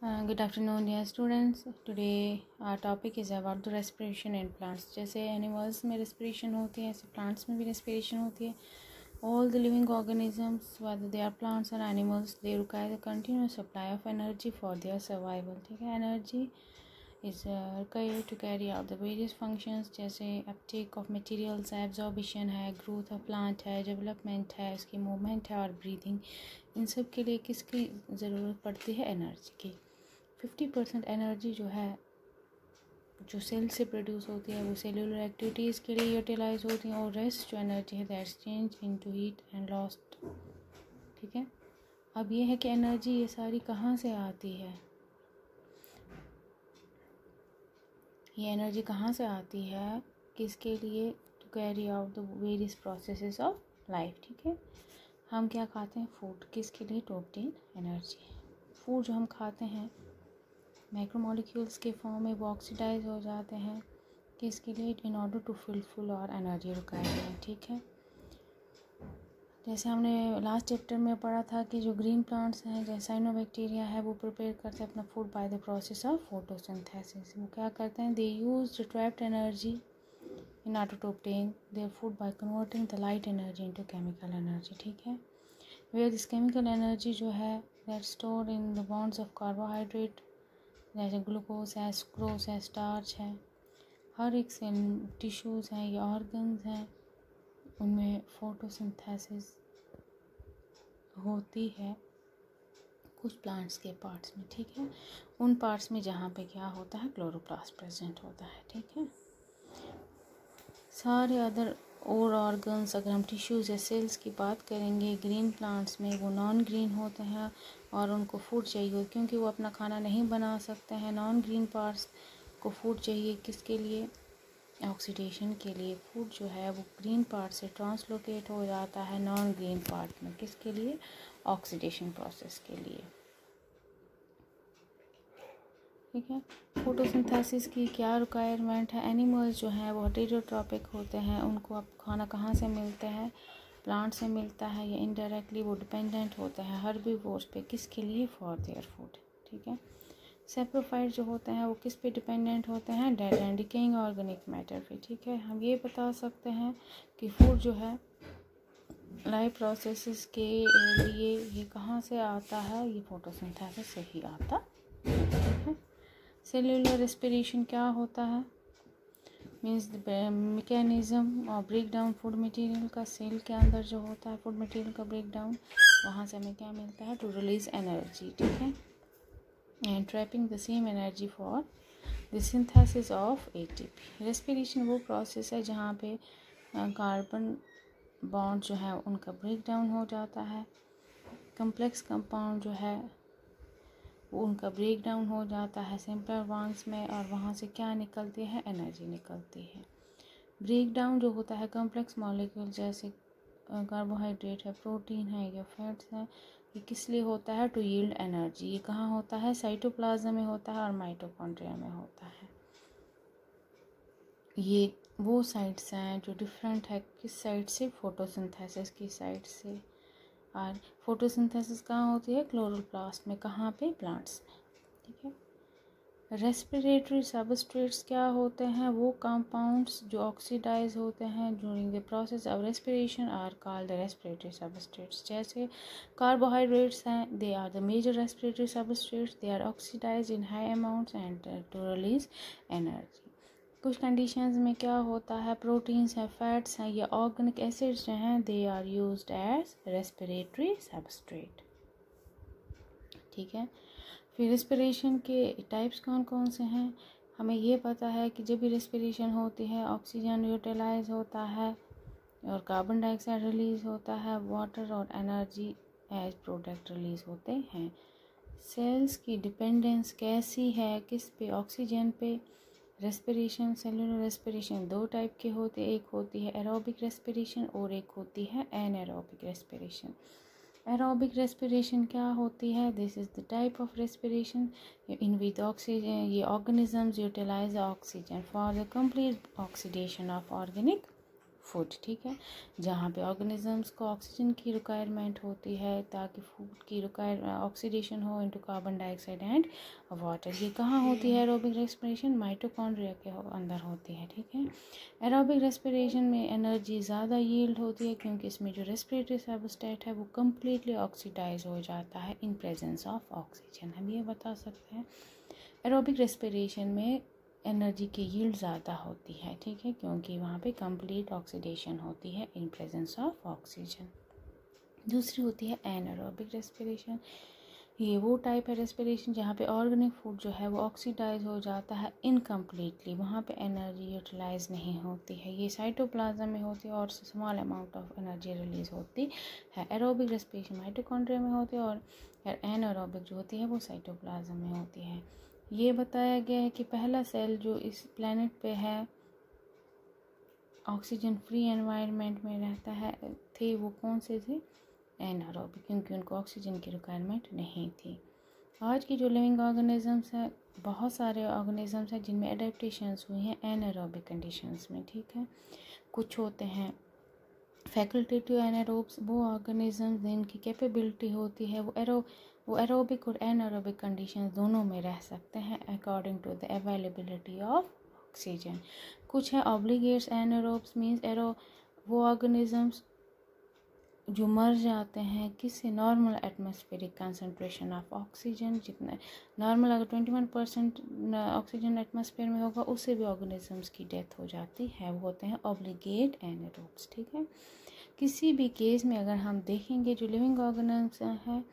Good afternoon, dear students. Today our topic is about the respiration in plants. जैसे animals में respiration होती है, ऐसे plants में भी respiration होती है. All the living organisms, whether they are plants or animals, they require the continuous supply of energy for their survival. ठीक है, energy is required to carry out the various functions जैसे uptake of materials है, absorption है, growth of plant है, development है, इसकी movement है और breathing. इन सब के लिए किसकी ज़रूरत पड़ती है? एनर्जी की. 50% एनर्जी जो है जो सेल से प्रोड्यूस होती है वो सेलुलर एक्टिविटीज़ के लिए यूटिलाइज होती हैं और रेस्ट जो एनर्जी है that's change into heat and lost. ठीक है, अब ये है कि एनर्जी ये सारी कहाँ से आती है, ये एनर्जी कहाँ से आती है, किसके लिए? To carry out the various processes of life. ठीक है, हम क्या खाते हैं? फूड. किसके लिए? To obtain energy. फूड जो हम खाते हैं मैक्रोमोलिक्यूल्स के फॉर्म में वो ऑक्सीडाइज हो जाते हैं. किसके लिए? इन ऑर्डर टू फुलफिल और एनर्जी रिक्वायर्ड है. ठीक है, जैसे हमने लास्ट चैप्टर में पढ़ा था कि जो ग्रीन प्लांट्स हैं जैसे साइनोबैक्टीरिया है वो प्रिपेयर करते हैं अपना food by the process of photosynthesis. वो क्या करते हैं? They use trapped energy in order to obtain their food by converting the light energy into chemical energy. ठीक है, वेयर दिस केमिकल एनर्जी जो है that stored in the bonds of carbohydrate जैसे glucose है, सुक्रोज है, starch है. हर एक सेल टिश्यूज़ हैं या ऑर्गन्स हैं उनमें फोटोसिंथेसिस होती है कुछ प्लांट्स के पार्ट्स में. ठीक है, उन पार्ट्स में जहाँ पे क्या होता है? क्लोरोप्लास्ट प्रेजेंट होता है. ठीक है, सारे अदर और ऑर्गन्स अगर हम टिश्यूज़ या सेल्स की बात करेंगे ग्रीन प्लांट्स में वो नॉन ग्रीन होते हैं और उनको फूड चाहिए होता क्योंकि वो अपना खाना नहीं बना सकते हैं. नॉन ग्रीन पार्ट्स को फूड चाहिए किसके लिए? ऑक्सीडेशन के लिए. फूड जो है वो ग्रीन पार्ट से ट्रांसलोकेट हो जाता है नॉन ग्रीन पार्ट में. किसके लिए? ऑक्सीडेशन प्रोसेस के लिए. ठीक है, फोटोसिंथेसिस की क्या रिक्वायरमेंट है? एनिमल्स जो हैं वो हेटेरोट्रॉपिक होते हैं, उनको अब खाना कहाँ से मिलता है? प्लांट से मिलता है या इनडायरेक्टली वो डिपेंडेंट होते हैं हर्बीवोर्स पे. किसके लिए? For their food. ठीक है, सेप्रोफाइट जो होते हैं वो किस पे डिपेंडेंट होते हैं? Dead and decaying organic matter पे. ठीक है, हम ये बता सकते हैं कि फूड जो है लाइफ प्रोसेसेस के लिए ये कहाँ से आता है? ये फोटोसिंथेसिस से ही आता है. सेलुलर रेस्पिरेशन क्या होता है? मीन्स मैकेनिज्म और ब्रेक डाउन फूड मटेरियल का. सेल के अंदर जो होता है फूड मटेरियल का ब्रेक डाउन, वहाँ से हमें क्या मिलता है? To release energy. ठीक है, and trapping the same energy for the synthesis of ATP. Respiration वो प्रोसेस है जहाँ पे कार्बन बॉन्ड जो है उनका ब्रेक डाउन हो जाता है. कम्प्लेक्स कंपाउंड जो है वो उनका ब्रेक डाउन हो जाता है सिंपलर वंस में और वहाँ से क्या निकलती है? एनर्जी निकलती है. ब्रेक डाउन जो होता है कॉम्प्लेक्स मॉलिक्यूल जैसे कार्बोहाइड्रेट है, प्रोटीन है या फैट्स हैं, ये किस लिए होता है? To yield energy. ये कहाँ होता है? साइटोप्लाज्म में होता है और माइटोकॉन्ड्रिया में होता है. ये वो साइड्स हैं जो डिफरेंट है किस साइड से? फोटोसिंथेसिस की साइड से. और फोटोसिंथेसिस कहाँ होती है? क्लोरोप्लास्ट में. कहाँ पे? प्लांट्स में. ठीक है, रेस्पिरेटरी सबस्ट्रेट्स क्या होते हैं? वो कंपाउंड्स जो ऑक्सीडाइज होते हैं during the process of respiration are called the respiratory substrates. जैसे कार्बोहाइड्रेट्स हैं, they are the major respiratory substrates. They are oxidise in high amounts and to release energy. कुछ कंडीशंस में क्या होता है? प्रोटीन्स हैं, फैट्स हैं या ऑर्गेनिक एसिड्स जो हैं they are used as respiratory substrate. ठीक है, फिर रेस्पिरेशन के टाइप्स कौन कौन से हैं? हमें ये पता है कि जब भी रेस्पिरेशन होती है ऑक्सीजन यूटिलाइज होता है और कार्बन डाइऑक्साइड रिलीज़ होता है, वाटर और एनर्जी एज प्रोडक्ट रिलीज़ होते हैं. सेल्स की डिपेंडेंस कैसी है? किस पे? ऑक्सीजन पे. रेस्पिरेशन, सेलुलर रेस्पिरेशन दो टाइप के होते हैं. एक होती है एरोबिक रेस्पिरेशन और एक होती है एनएरोबिक रेस्पिरेशन. एरोबिक रेस्पिरेशन क्या होती है? This is the type of respiration in with oxygen ये organisms utilise oxygen for the complete oxidation of organic food, ठीक है, जहाँ पे ऑर्गेनिजम्स को ऑक्सीजन की रिक्वायरमेंट होती है ताकि फूड की ऑक्सीडेशन हो into carbon dioxide and water. ये कहाँ होती है एरोबिक रेस्पिरेशन? माइटोकॉन्ड्रिया के अंदर होती है, ठीक है। एरोबिक रेस्पिरेशन में एनर्जी ज़्यादा यील्ड होती है क्योंकि इसमें जो रेस्पिरेटरी सबस्ट्रेट है वो कम्प्लीटली ऑक्सीडाइज हो जाता है इन प्रेजेंस ऑफ ऑक्सीजन। हम ये बता सकते हैं एरोबिक रेस्पिरेशन में एनर्जी की यील्ड ज़्यादा होती है, ठीक है, क्योंकि वहाँ पे कंप्लीट ऑक्सीडेशन होती है इन प्रेजेंस ऑफ ऑक्सीजन। दूसरी होती है एनारोबिक रेस्पिरेशन। ये वो टाइप है रेस्पिरेशन जहाँ पे ऑर्गेनिक फूड जो है वो ऑक्सीडाइज हो जाता है इनकम्प्लीटली, वहाँ पे एनर्जी यूटिलाइज नहीं होती है। ये साइटोप्लाज्म में होती है और small amount of energy release होती है। एरोबिक रेस्पिरेशन माइटोकॉन्ड्रिया में होती है और एनारोबिक जो होती है वो साइटोप्लाज्म में होती है। ये बताया गया है कि पहला सेल जो इस प्लेनेट पे है ऑक्सीजन फ्री एनवायरनमेंट में रहता है थे वो कौन से थे? एनारोबिक, क्योंकि उनको ऑक्सीजन की रिक्वायरमेंट नहीं थी। आज की जो लिविंग ऑर्गेनिजम्स है, बहुत सारे ऑर्गेनिजम्स हैं जिनमें एडेप्टेशंस हुई हैं एनारोबिक कंडीशंस में, ठीक है। कुछ होते हैं फैकल्टेटिव एनारोब्स, वो ऑर्गेनिजम्स जिनकी कैपेबिलिटी होती है वो एरोबिक और एनारोबिक कंडीशन दोनों में रह सकते हैं according to the availability of oxygen. कुछ है ऑब्लिगेट्स एनारोब्स, मीन्स वो ऑर्गेनिजम्स जो मर जाते हैं किसी normal atmospheric concentration of oxygen, जितना नॉर्मल अगर 21% ऑक्सीजन एटमॉस्फेयर में होगा उससे भी ऑर्गेनिजम्स की डेथ हो जाती है, वो होते हैं ऑब्लिगेट एनारोब्स, ठीक है। किसी भी केस में अगर हम देखेंगे जो लिविंग ऑर्गेनिज्म हैं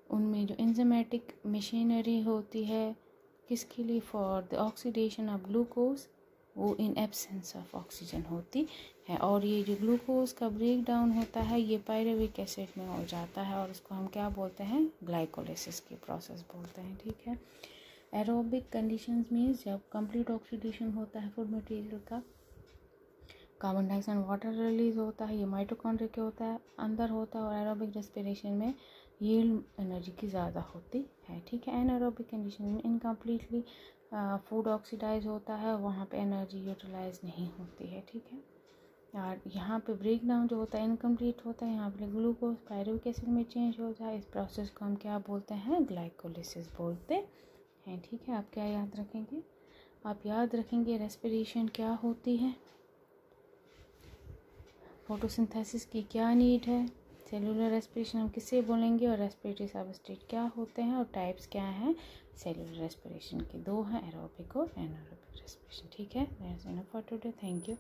उनमें जो एंजाइमेटिक मशीनरी होती है किसके लिए? For the oxidation of glucose, वो इन एब्सेंस ऑफ ऑक्सीजन होती है। और ये जो ग्लूकोज का ब्रेक डाउन होता है ये पायरुविक एसिड में हो जाता है और उसको हम क्या बोलते हैं? ग्लाइकोलिसिस की प्रोसेस बोलते हैं, ठीक है। एरोबिक कंडीशंस मीन्स जब कंप्लीट ऑक्सीडेशन होता है फूड मटेरियल का, कार्बन डाइऑक्साइड वाटर रिलीज होता है, ये माइटोकॉन्ड्रिया के होता है अंदर होता है, और एरोबिक रेस्पिरेशन में यील्ड एनर्जी की ज़्यादा होती है, ठीक है। एनारोबिक कंडीशन में इनकम्प्लीटली फूड ऑक्सीडाइज होता है, वहाँ पे एनर्जी यूटिलाइज नहीं होती है, ठीक है। और यहाँ पे ब्रेक डाउन जो होता है इनकम्प्लीट होता है, यहाँ पे ग्लूकोज पायरुविक एसिड में चेंज होता है, इस प्रोसेस को हम क्या बोलते हैं? ग्लाइकोलिसिस बोलते हैं, ठीक है। आप क्या याद रखेंगे? आप याद रखेंगे रेस्पिरेशन क्या होती है, फोटोसिंथेसिस की क्या नीड है, सेलुलर रेस्पिरेशन हम किससे बोलेंगे, और रेस्पिरेटरी सबस्ट्रेट क्या होते हैं और टाइप्स क्या हैं सेलुलर रेस्पिरेशन के? दो हैं, एरोबिक और एनारोबिक रेस्पिरेशन, ठीक है। That's enough for today, thank you.